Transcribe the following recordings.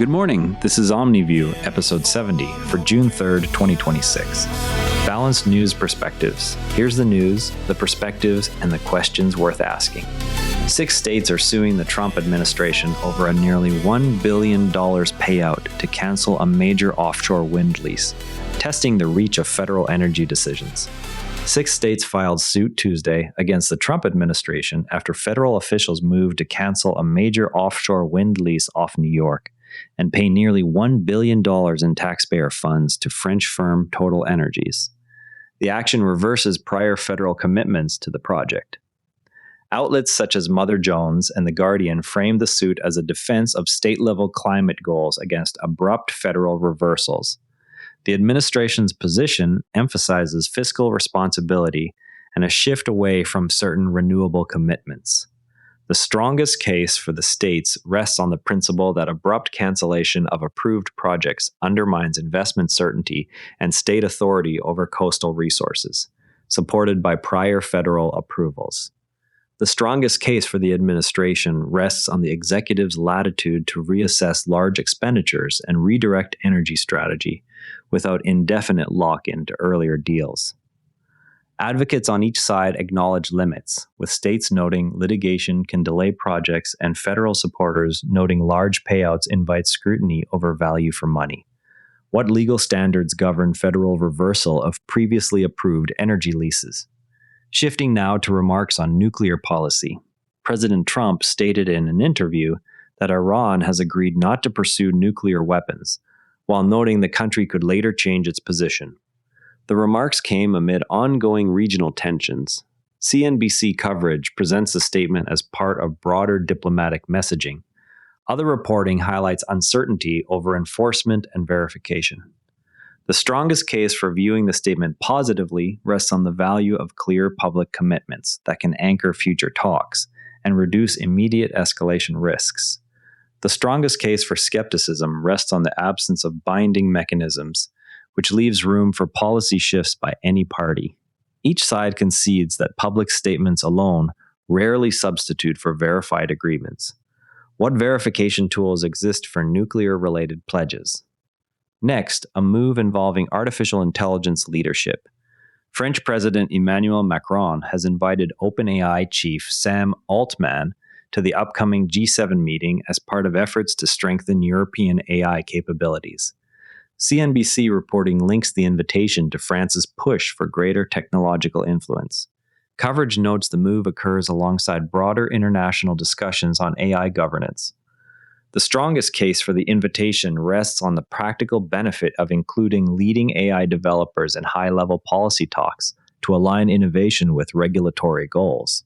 Good morning, this is OmniView, episode 70 for June 3rd, 2026. Balanced news perspectives. Here's the news, the perspectives, and the questions worth asking. 6 states are suing the Trump administration over a nearly $1 billion payout to cancel a major offshore wind lease, testing the reach of federal energy decisions. 6 states filed suit Tuesday against the Trump administration after federal officials moved to cancel a major offshore wind lease off New York and pay nearly $1 billion in taxpayer funds to French firm Total Energies. The action reverses prior federal commitments to the project. Outlets such as Mother Jones and The Guardian framed the suit as a defense of state-level climate goals against abrupt federal reversals. The administration's position emphasizes fiscal responsibility and a shift away from certain renewable commitments. The strongest case for the states rests on the principle that abrupt cancellation of approved projects undermines investment certainty and state authority over coastal resources, supported by prior federal approvals. The strongest case for the administration rests on the executive's latitude to reassess large expenditures and redirect energy strategy without indefinite lock-in to earlier deals. Advocates on each side acknowledge limits, with states noting litigation can delay projects and federal supporters noting large payouts invite scrutiny over value for money. What legal standards govern federal reversal of previously approved energy leases? Shifting now to remarks on nuclear policy, President Trump stated in an interview that Iran has agreed not to pursue nuclear weapons, while noting the country could later change its position. The remarks came amid ongoing regional tensions. CNBC coverage presents the statement as part of broader diplomatic messaging. Other reporting highlights uncertainty over enforcement and verification. The strongest case for viewing the statement positively rests on the value of clear public commitments that can anchor future talks and reduce immediate escalation risks. The strongest case for skepticism rests on the absence of binding mechanisms, which leaves room for policy shifts by any party. Each side concedes that public statements alone rarely substitute for verified agreements. What verification tools exist for nuclear-related pledges? Next, a move involving artificial intelligence leadership. French President Emmanuel Macron has invited OpenAI chief Sam Altman to the upcoming G7 meeting as part of efforts to strengthen European AI capabilities. CNBC reporting links the invitation to France's push for greater technological influence. Coverage notes the move occurs alongside broader international discussions on AI governance. The strongest case for the invitation rests on the practical benefit of including leading AI developers in high-level policy talks to align innovation with regulatory goals.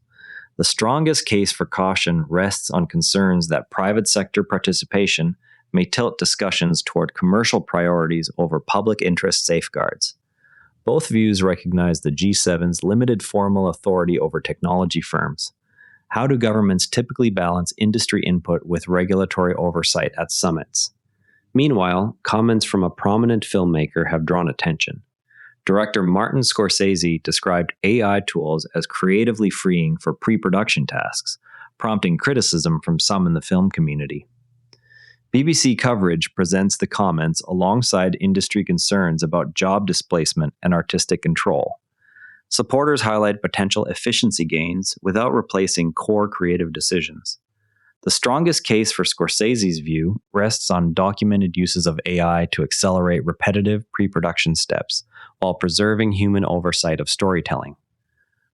The strongest case for caution rests on concerns that private sector participation may tilt discussions toward commercial priorities over public interest safeguards. Both views recognize the G7's limited formal authority over technology firms. How do governments typically balance industry input with regulatory oversight at summits? Meanwhile, comments from a prominent filmmaker have drawn attention. Director Martin Scorsese described AI tools as creatively freeing for pre-production tasks, prompting criticism from some in the film community. BBC coverage presents the comments alongside industry concerns about job displacement and artistic control. Supporters highlight potential efficiency gains without replacing core creative decisions. The strongest case for Scorsese's view rests on documented uses of AI to accelerate repetitive pre-production steps while preserving human oversight of storytelling.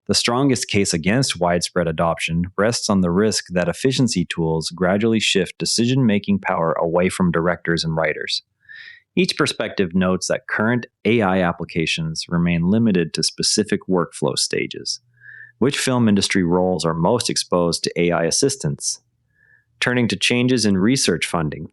The strongest case against widespread adoption rests on the risk that efficiency tools gradually shift decision-making power away from directors and writers. Each perspective notes that current AI applications remain limited to specific workflow stages. Which film industry roles are most exposed to AI assistance? Turning to changes in research funding,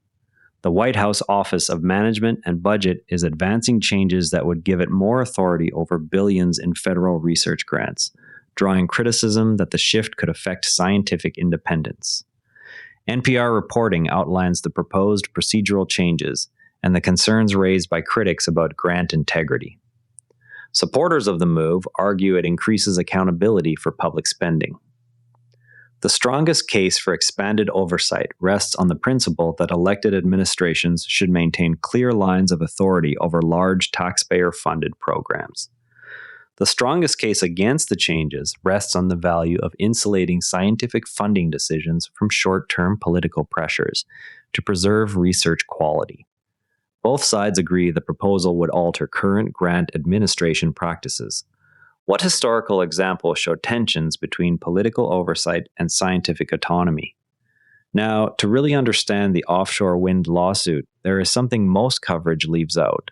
the White House Office of Management and Budget is advancing changes that would give it more authority over billions in federal research grants, drawing criticism that the shift could affect scientific independence. NPR reporting outlines the proposed procedural changes and the concerns raised by critics about grant integrity. Supporters of the move argue it increases accountability for public spending. The strongest case for expanded oversight rests on the principle that elected administrations should maintain clear lines of authority over large taxpayer-funded programs. The strongest case against the changes rests on the value of insulating scientific funding decisions from short-term political pressures to preserve research quality. Both sides agree the proposal would alter current grant administration practices. What historical examples show tensions between political oversight and scientific autonomy? Now, to really understand the offshore wind lawsuit, there is something most coverage leaves out.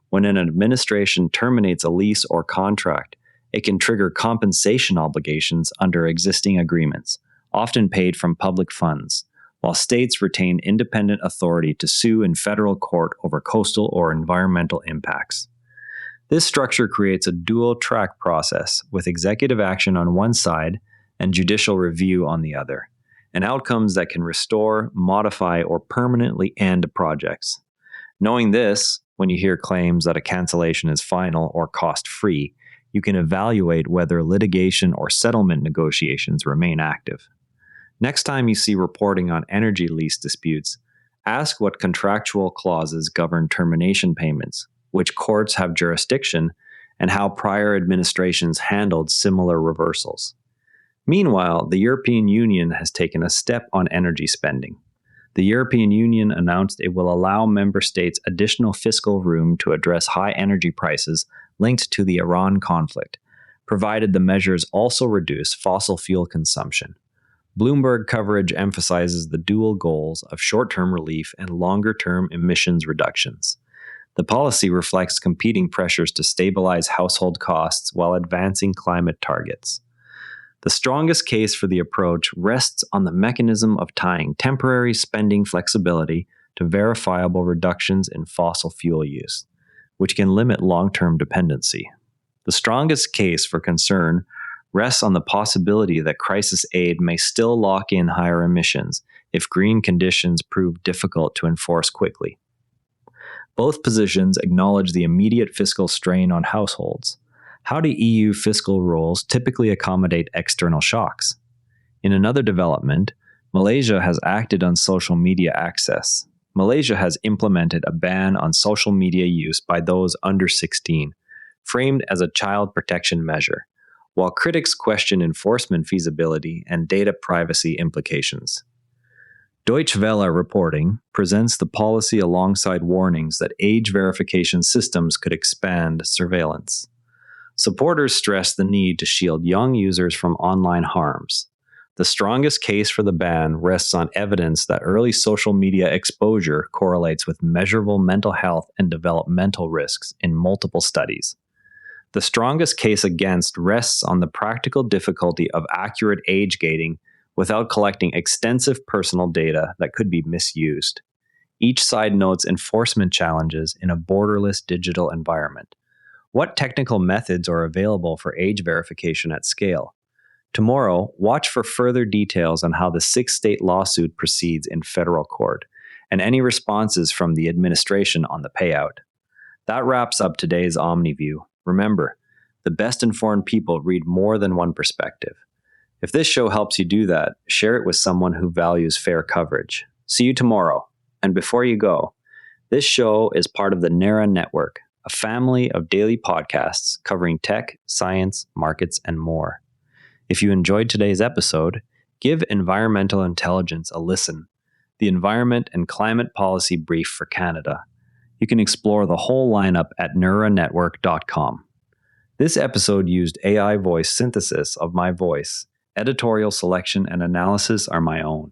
When an administration terminates a lease or contract, it can trigger compensation obligations under existing agreements, often paid from public funds, while states retain independent authority to sue in federal court over coastal or environmental impacts. This structure creates a dual-track process with executive action on one side and judicial review on the other, and outcomes that can restore, modify, or permanently end projects. Knowing this, when you hear claims that a cancellation is final or cost-free, you can evaluate whether litigation or settlement negotiations remain active. Next time you see reporting on energy lease disputes, ask what contractual clauses govern termination payments, which courts have jurisdiction, and how prior administrations handled similar reversals. Meanwhile, the European Union has taken a step on energy spending. The European Union announced it will allow member states additional fiscal room to address high energy prices linked to the Iran conflict, provided the measures also reduce fossil fuel consumption. Bloomberg coverage emphasizes the dual goals of short-term relief and longer-term emissions reductions. The policy reflects competing pressures to stabilize household costs while advancing climate targets. The strongest case for the approach rests on the mechanism of tying temporary spending flexibility to verifiable reductions in fossil fuel use, which can limit long-term dependency. The strongest case for concern rests on the possibility that crisis aid may still lock in higher emissions if green conditions prove difficult to enforce quickly. Both positions acknowledge the immediate fiscal strain on households. How do EU fiscal rules typically accommodate external shocks? In another development, Malaysia has acted on social media access. Malaysia has implemented a ban on social media use by those under 16, framed as a child protection measure, while critics question enforcement feasibility and data privacy implications. Deutsche Welle reporting presents the policy alongside warnings that age verification systems could expand surveillance. Supporters stress the need to shield young users from online harms. The strongest case for the ban rests on evidence that early social media exposure correlates with measurable mental health and developmental risks in multiple studies. The strongest case against rests on the practical difficulty of accurate age gating without collecting extensive personal data that could be misused. Each side notes enforcement challenges in a borderless digital environment. What technical methods are available for age verification at scale? Tomorrow, watch for further details on how the 6-state lawsuit proceeds in federal court, and any responses from the administration on the payout. That wraps up today's Omni View. Remember, the best informed people read more than one perspective. If this show helps you do that, share it with someone who values fair coverage. See you tomorrow. And before you go, this show is part of the NARA Network, a family of daily podcasts covering tech, science, markets, and more. If you enjoyed today's episode, give environmental intelligence a listen, the Environment and Climate Policy Brief for Canada. You can explore the whole lineup at neuranetwork.com. This episode used AI voice synthesis of my voice. Editorial selection and analysis are my own.